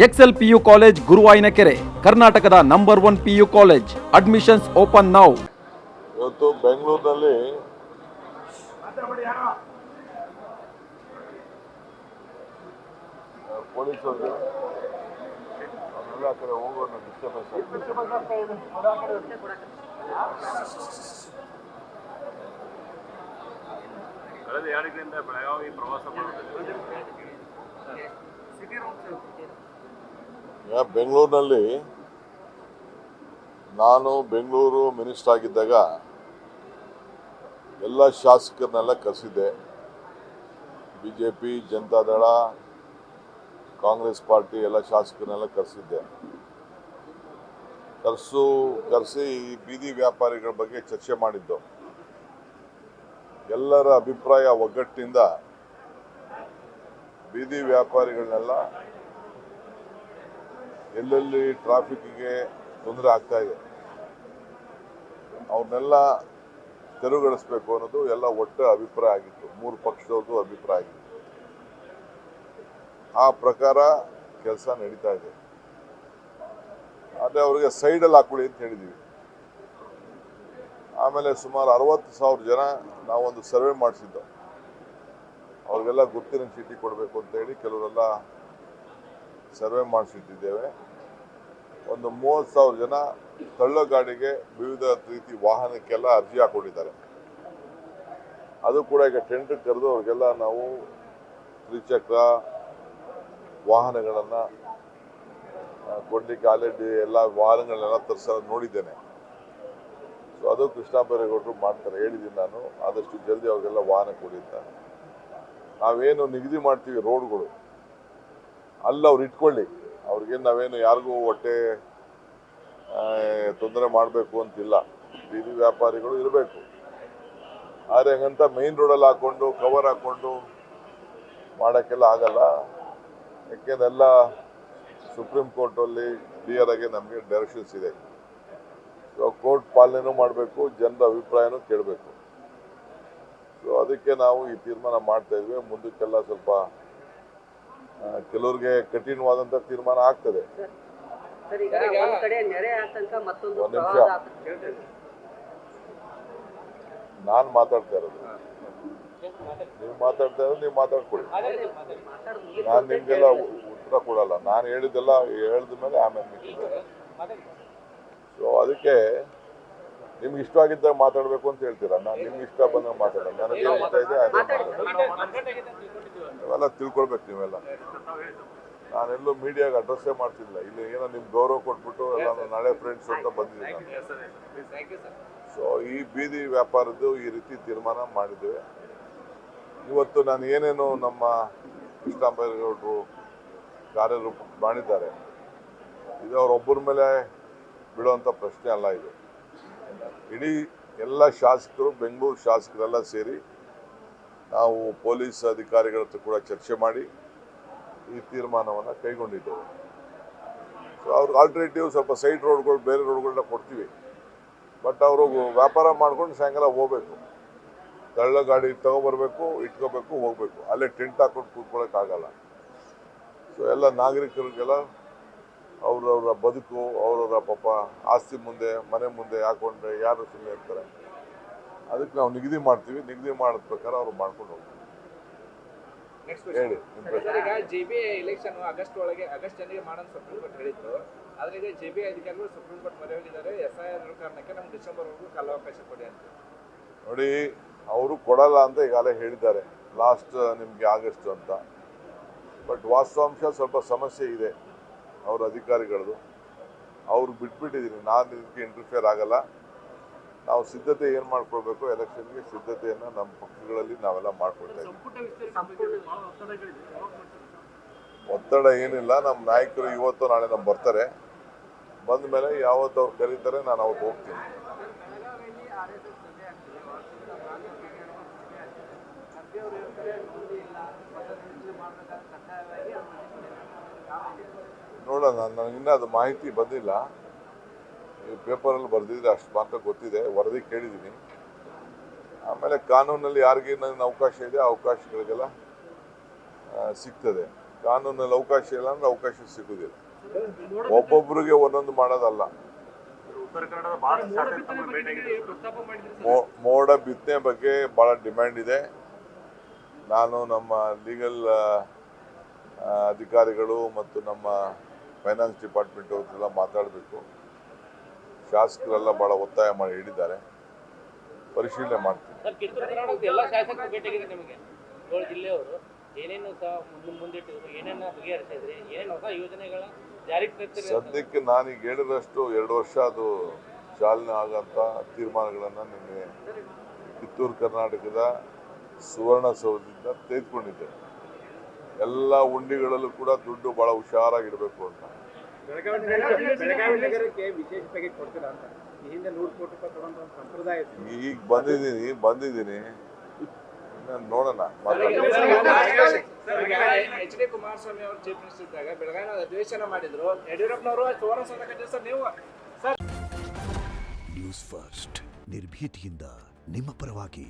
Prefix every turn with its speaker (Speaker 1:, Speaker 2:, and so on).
Speaker 1: Excel PU college ಗುರುವಾಯಿನಕೆರೆ, ಕರ್ನಾಟಕದ number 1 PU college. Admissions open now.
Speaker 2: ಇವತ್ತು ಬೆಂಗಳೂರಿನಲ್ಲಿ ಪೊಲೀಸರು ಅವರೆಲ್ಲ ಆ ಕಡೆ ಹೋಗೋಣ ಡಿಸ್ಟರ್ಬೆನ್ಸ್ ಆಗ್ತದೆ.
Speaker 3: ಕಳೆದ 2 ದಿನದಿಂದ ಬೆಳಗಾವಿ ಪ್ರವಾಸ
Speaker 2: ಬೆಂಗಳೂರಿನಲ್ಲಿ ನಾನು ಬೆಂಗಳೂರು ಮಿನಿಸ್ಟರ್ ಆಗಿದ್ದಾಗ ಎಲ್ಲ ಶಾಸಕರನ್ನೆಲ್ಲ ಕರೆಸಿದ್ದೆ. BJP, ಜನತಾದಳ, ಕಾಂಗ್ರೆಸ್ ಪಾರ್ಟಿ ಎಲ್ಲ ಶಾಸಕರನ್ನೆಲ್ಲ ಕರೆಸಿದ್ದೆ. ಕರೆಸಿ ಈ ಬೀದಿ ವ್ಯಾಪಾರಿಗಳ ಬಗ್ಗೆ ಚರ್ಚೆ ಮಾಡಿದ್ದು. ಎಲ್ಲರ ಅಭಿಪ್ರಾಯ ಒಗ್ಗಟ್ಟಿನಿಂದ ಬೀದಿ ವ್ಯಾಪಾರಿಗಳನ್ನೆಲ್ಲ ಎಲ್ಲೆಲ್ಲಿ ಟ್ರಾಫಿಕ್ಗೆ ತೊಂದರೆ ಆಗ್ತಾ ಇದೆ ಅವ್ರನ್ನೆಲ್ಲ ತೆರವುಗೊಳಿಸಬೇಕು ಅನ್ನೋದು ಎಲ್ಲ ಒಟ್ಟು ಅಭಿಪ್ರಾಯ ಆಗಿತ್ತು. 3 ಪಕ್ಷದವ್ರದ್ದು ಅಭಿಪ್ರಾಯ ಆಗಿತ್ತು. ಆ ಪ್ರಕಾರ ಕೆಲಸ ನಡೀತಾ ಇದೆ. ಆದರೆ ಅವರಿಗೆ ಸೈಡಲ್ಲಿ ಹಾಕೊಳ್ಳಿ ಅಂತ ಹೇಳಿದ್ದೀವಿ. ಆಮೇಲೆ ಸುಮಾರು 60,000 ಜನ ನಾವೊಂದು ಸರ್ವೆ ಮಾಡಿಸಿದ್ದು. ಅವ್ರಿಗೆಲ್ಲ ಗುರುತಿನ ಚೀಟಿ ಕೊಡಬೇಕು ಅಂತ ಹೇಳಿ ಕೆಲವರೆಲ್ಲ ಸರ್ವೆ ಮಾಡಿಸಿಟ್ಟಿದ್ದೇವೆ. ಒಂದು 30,000 ಜನ ತಳ್ಳೋ ಗಾಡಿಗೆ ವಿವಿಧ ರೀತಿ ವಾಹನಕ್ಕೆಲ್ಲ ಅರ್ಜಿ ಹಾಕೊಂಡಿದ್ದಾರೆ. ಅದು ಕೂಡ ಈಗ ಟೆಂಡರ್ ಕರೆದು ಅವ್ರಿಗೆಲ್ಲ ನಾವು ತ್ರಿಚಕ್ರ ವಾಹನಗಳನ್ನು ಕೊಡ್ಲಿಕ್ಕೆ ಆಲ್ರೆಡಿ ಎಲ್ಲ ವಾಹನಗಳನ್ನೆಲ್ಲ ತರಿಸೋದು ನೋಡಿದ್ದೇನೆ. ಸೊ ಅದು ಕೃಷ್ಣ ಬೈರೇಗೌಡರು ಮಾಡ್ತಾರೆ, ಹೇಳಿದ್ದೀನಿ ನಾನು. ಆದಷ್ಟು ಜಲ್ದಿ ಅವ್ರಿಗೆಲ್ಲ ವಾಹನ ಕೊಡಿ ಅಂತ. ನಾವೇನು ನಿಗದಿ ಮಾಡ್ತೀವಿ ರೋಡ್ಗಳು ಅಲ್ಲಿ ಅವ್ರು ಇಟ್ಕೊಳ್ಳಿ. ಅವ್ರಿಗೆ ನಾವೇನು ಯಾರಿಗೂ ಹೊಟ್ಟೆ ತೊಂದರೆ ಮಾಡಬೇಕು ಅಂತಿಲ್ಲ. ಬೀದಿ ವ್ಯಾಪಾರಿಗಳು ಇರಬೇಕು. ಆದರೆ ಹಂಗಂತ ಮೇನ್ ರೋಡಲ್ಲಿ ಹಾಕ್ಕೊಂಡು ಕವರ್ ಹಾಕ್ಕೊಂಡು ಮಾಡೋಕ್ಕೆಲ್ಲ ಆಗಲ್ಲ. ಯಾಕೆಂದ್ರೆ ಎಲ್ಲ ಸುಪ್ರೀಂ ಕೋರ್ಟಲ್ಲಿ ಕ್ಲಿಯರ್ ಆಗಿ ನಮಗೆ ಡೈರೆಕ್ಷನ್ಸ್ ಇದೆ. ಸೊ ಕೋರ್ಟ್ ಪಾಲನೆನೂ ಮಾಡಬೇಕು, ಜನರ ಅಭಿಪ್ರಾಯನೂ ಕೇಳಬೇಕು. ಸೊ ಅದಕ್ಕೆ ನಾವು ಈ ತೀರ್ಮಾನ ಮಾಡ್ತಾ ಇದ್ವಿ. ಮುಂದಕ್ಕೆಲ್ಲ ಸ್ವಲ್ಪ ಕೆಲವ್ರಿಗೆ ಕಠಿಣವಾದಂಥ ತೀರ್ಮಾನ ಆಗ್ತದೆ. ಒಂದು ನಿಮಿಷ, ನಾನು ಮಾತಾಡ್ತಾ ಇರೋದು, ನೀವು ಮಾತಾಡ್ತಾ ಇರೋದು ನೀವು ಮಾತಾಡ್ಕೊಳ್ಳಿ. ನಾನು ನಿಮ್ಗೆಲ್ಲ ಉತ್ತರ ಕೊಡಲ್ಲ. ನಾನು ಹೇಳಿದ್ದೆಲ್ಲ ಹೇಳಿದ ಮೇಲೆ ಆಮೇಲೆ ನಿಂತಿದ್ದೆ. ಸೊ ಅದಕ್ಕೆ ನಿಮ್ಗೆ ಇಷ್ಟವಾಗಿದ್ದಾಗ ಮಾತಾಡಬೇಕು ಅಂತ ಹೇಳ್ತೀರಾ. ನಾನು ನಿಮ್ಗೆ ಇಷ್ಟ ಬಂದಾಗ ಮಾತಾಡೋಣ. ನನಗೆ ಇಷ್ಟ ಇದೆ ಅವೆಲ್ಲ ತಿಳ್ಕೊಳ್ಬೇಕು ನೀವೆಲ್ಲ. ನಾನೆಲ್ಲೂ ಮೀಡಿಯಾಗೆ ಅಡ್ರೆಸ್ಸೇ ಮಾಡ್ತಿಲ್ಲ. ಇಲ್ಲಿ ಏನೋ ನಿಮ್ಗೆ ಗೌರವ ಕೊಟ್ಬಿಟ್ಟು ಎಲ್ಲ ನಾಳೆ ಫ್ರೆಂಡ್ಸ್ ಅಂತ ಬಂದಿದ್ದೀನಿ ನಾನು. ಸೊ ಈ ಬೀದಿ ವ್ಯಾಪಾರದ್ದು ಈ ರೀತಿ ತೀರ್ಮಾನ ಮಾಡಿದ್ದೇವೆ. ಇವತ್ತು ನಾನು ಏನೇನು ನಮ್ಮ ಕೃಷ್ಣ ಬೈರೇಗೌಡರು ಕಾರ್ಯರೂಪ ಮಾಡಿದ್ದಾರೆ, ಇದು ಅವರೊಬ್ಬರ ಮೇಲೆ ಬಿಡುವಂಥ ಪ್ರಶ್ನೆ ಅಲ್ಲ. ಇದು ಇಡೀ ಎಲ್ಲ ಶಾಸಕರು, ಬೆಂಗಳೂರು ಶಾಸಕರೆಲ್ಲ ಸೇರಿ ನಾವು ಪೊಲೀಸ್ ಅಧಿಕಾರಿಗಳ ಹತ್ರ ಕೂಡ ಚರ್ಚೆ ಮಾಡಿ ಈ ತೀರ್ಮಾನವನ್ನು ಕೈಗೊಂಡಿದ್ದೇವೆ. ಸೊ ಅವ್ರಿಗೆ ಆಲ್ಟರ್ನೇಟಿವ್ ಸ್ವಲ್ಪ ಸೈಡ್ ರೋಡ್ಗಳು, ಬೇರೆ ರೋಡ್ಗಳನ್ನ ಕೊಡ್ತೀವಿ. ಬಟ್ ಅವರು ವ್ಯಾಪಾರ ಮಾಡ್ಕೊಂಡು ಸಾಯಂಕಾಲ ಹೋಗ್ಬೇಕು. ತಳ್ಳ ಗಾಡಿ ತಗೊಬರ್ಬೇಕು, ಇಟ್ಕೋಬೇಕು, ಹೋಗ್ಬೇಕು. ಅಲ್ಲೇ ಟೆಂಟ್ ಹಾಕೊಂಡು ಕೂತ್ಕೊಳ್ಳೋಕ್ಕಾಗಲ್ಲ. ಸೊ ಎಲ್ಲ ನಾಗರಿಕರಿಗೆಲ್ಲ ಅವ್ರವ್ರ ಬದುಕು, ಅವ್ರವ್ರ ಪಾಪ ಆಸ್ತಿ ಮುಂದೆ, ಮನೆ ಮುಂದೆ ಹಾಕೊಂಡ್ರೆ ಯಾರು ಸುಮ್ಮನೆ ಇರ್ತಾರೆ. ಅದಕ್ಕೆ ನಾವು ನಿಗದಿ ಮಾಡ್ತೀವಿ. ನಿಗದಿ ಮಾಡಿದ ಪ್ರಕಾರ ಅವ್ರು ಮಾಡ್ಕೊಂಡು ಹೋಗ್ತೀವಿ. ಹೇಳಿ.
Speaker 4: ಈಗ JBI ಎಲೆಕ್ಷನ್ ಆಗಸ್ಟ್ ಜನರಿಗೆ ಮಾಡೋಣ ಸುಪ್ರೀಂ ಕೋರ್ಟ್ ಹೇಳಿತ್ತು. ಆದ್ರೆ ಈಗ JBI ಅಧಿಕಾರಿಗಳು ಸುಪ್ರೀಂ ಕೋರ್ಟ್ ಮೊರೆ ಹೋಗಿದ್ದಾರೆ. SIR ಕಾರಣಕ್ಕೆ ನಮ್ಗೆ ಡಿಸೆಂಬರ್ವರೆಗೂ ಕಾಲಾವಕಾಶ ಕೊಡಿ ಅಂತ.
Speaker 2: ನೋಡಿ, ಅವರು ಕೊಡಲ್ಲ ಅಂತ ಈಗಾಗಲೇ ಹೇಳಿದ್ದಾರೆ, ಲಾಸ್ಟ್ ನಿಮಗೆ ಆಗಸ್ಟ್ ಅಂತ. ಬಟ್ ವಾಸ್ತವಾಂಶ ಸ್ವಲ್ಪ ಸಮಸ್ಯೆ ಇದೆ ಅವ್ರ ಅಧಿಕಾರಿಗಳದು. ಅವ್ರು ಬಿಟ್ಬಿಟ್ಟಿದ್ದೀನಿ. ನಾನು ಇದಕ್ಕೆ ಇಂಟರ್ಫಿಯರ್ ಆಗಲ್ಲ. ನಾವು ಸಿದ್ಧತೆ ಏನು ಮಾಡ್ಕೊಳ್ಬೇಕು, ಎಲೆಕ್ಷನ್ಗೆ ಸಿದ್ಧತೆಯನ್ನು ನಮ್ಮ ಪಕ್ಷಗಳಲ್ಲಿ ನಾವೆಲ್ಲ ಮಾಡ್ಕೊಳ್ತಾ ಇದ್ದೀವಿ. ಒತ್ತಡ ಏನಿಲ್ಲ. ನಮ್ಮ ನಾಯಕರು ಇವತ್ತು ನಾಳೆ ನಮ್ಮ ಬರ್ತಾರೆ. ಬಂದ ಮೇಲೆ ಯಾವತ್ತು ಅವ್ರು ಕರೀತಾರೆ ನಾನು ಅವತ್ತು ಹೋಗ್ತೀನಿ. ನೋಡೋಣ, ನನಗಿನ್ನ ಅದು ಮಾಹಿತಿ ಬಂದಿಲ್ಲ. ಈ ಪೇಪರಲ್ಲಿ ಬರೆದಿದ್ರೆ ಅಷ್ಟು ಮಾತ್ರ ಗೊತ್ತಿದೆ. ವರದಿ ಕೇಳಿದ್ದೀನಿ. ಆಮೇಲೆ ಕಾನೂನಲ್ಲಿ ಯಾರಿಗೇನು ಅವಕಾಶ ಇದೆ ಆ ಅವಕಾಶಗಳಿಗೆಲ್ಲ ಸಿಗ್ತದೆ. ಕಾನೂನಲ್ಲಿ ಅವಕಾಶ ಇಲ್ಲ ಅಂದ್ರೆ ಅವಕಾಶ ಸಿಗುದಿಲ್ಲ. ಒಬ್ಬೊಬ್ಬರಿಗೆ ಒಂದೊಂದು ಮಾಡೋದಲ್ಲ. ಮೋಡ ಬಿತ್ತನೆ ಬಗ್ಗೆ ಬಹಳ ಡಿಮ್ಯಾಂಡ್ ಇದೆ. ನಾನು ನಮ್ಮ ಲೀಗಲ್ ಅಧಿಕಾರಿಗಳು ಮತ್ತು ನಮ್ಮ ಫೈನಾನ್ಸ್ ಡಿಪಾರ್ಟ್ಮೆಂಟ್ ಅವ್ರನ್ನೆಲ್ಲ ಮಾತಾಡಬೇಕು. ಶಾಸಕರೆಲ್ಲ ಬಹಳ ಒತ್ತಾಯ ಮಾಡಿ ಹೇಳಿದ್ದಾರೆ, ಪರಿಶೀಲನೆ ಮಾಡ್ತೀನಿ.
Speaker 3: ಸರ್, ಕಿತ್ತೂರು ಕರ್ನಾಟಕದ ಎಲ್ಲ ಶಾಸಕರು ಭೇಟಿಯಾಗಿದೆ ನಿಮಗೆ. ಏಳು ಜಿಲ್ಲೆಯವರು ಏನೇನು ಸಹ ಮುಂದಿಟ್ಟಿದ್ರು, ಏನೇನು ಬಗೆಹರಿಸ್ತಾ ಇದ್ರಿ, ಏನೇನು ಹೊಸ ಯೋಜನೆಗಳ ಜಾರಿಗೆ ತರ್ತೀರಿ?
Speaker 2: ಸದ್ಯಕ್ಕೆ ನಾನೀಗ ಹೇಳಿದಷ್ಟು 2 ವರ್ಷ ಅದು ಚಾಲನೆ ಆಗಂತ ತೀರ್ಮಾನಗಳನ್ನು ನಿನ್ನೆ ಕಿತ್ತೂರು ಕರ್ನಾಟಕದ ಸುವರ್ಣಸೌಧದಿಂದ ತೆಗೆದುಕೊಂಡಿದ್ದೆ. ಎಲ್ಲ ಉಂಡಿಗಳಲ್ಲೂ ಕೂಡ ದುಡ್ಡು ಬಹಳ ಹುಷಾರಾಗಿಡಬೇಕು ಅಂತ.
Speaker 4: ಬೆಳಗಾವಿ ನಗರಕ್ಕೆ ವಿಶೇಷ ಪ್ಯಾಕೇಜ್ ಕೊಡ್ತೀರಾ ಅಂತ ಈ ಹಿಂದೆ 100 ಕೋಟಿ ರೂಪಾಯಿ ತಗೊಂಡ ಒಂದು ಸಂಪ್ರದಾಯ ಇದೆ.
Speaker 2: ಈಗ ಬಂದಿದ್ದೀನಿ ನೋಡೋಣ.
Speaker 4: ಎಚ್ ಡಿ ಕುಮಾರಸ್ವಾಮಿ ಅವರು ಚೀಫ್ ಮಿನಿಸ್ಟರ್ ಇದ್ದಾಗ ಬೆಳಗಾವಿ ಅಧಿವೇಶನ ಮಾಡಿದ್ರು. ಯಡಿಯೂರಪ್ಪನವರು ಸುವರ್ಣಸೌಧ ಕಟ್ಟಿದ್ರು ಸರ್. ನೀವು
Speaker 5: ನ್ಯೂಸ್ ಫಸ್ಟ್ ನಿರ್ಭೀತಿಯಿಂದ ನಿಮ್ಮ ಪರವಾಗಿ.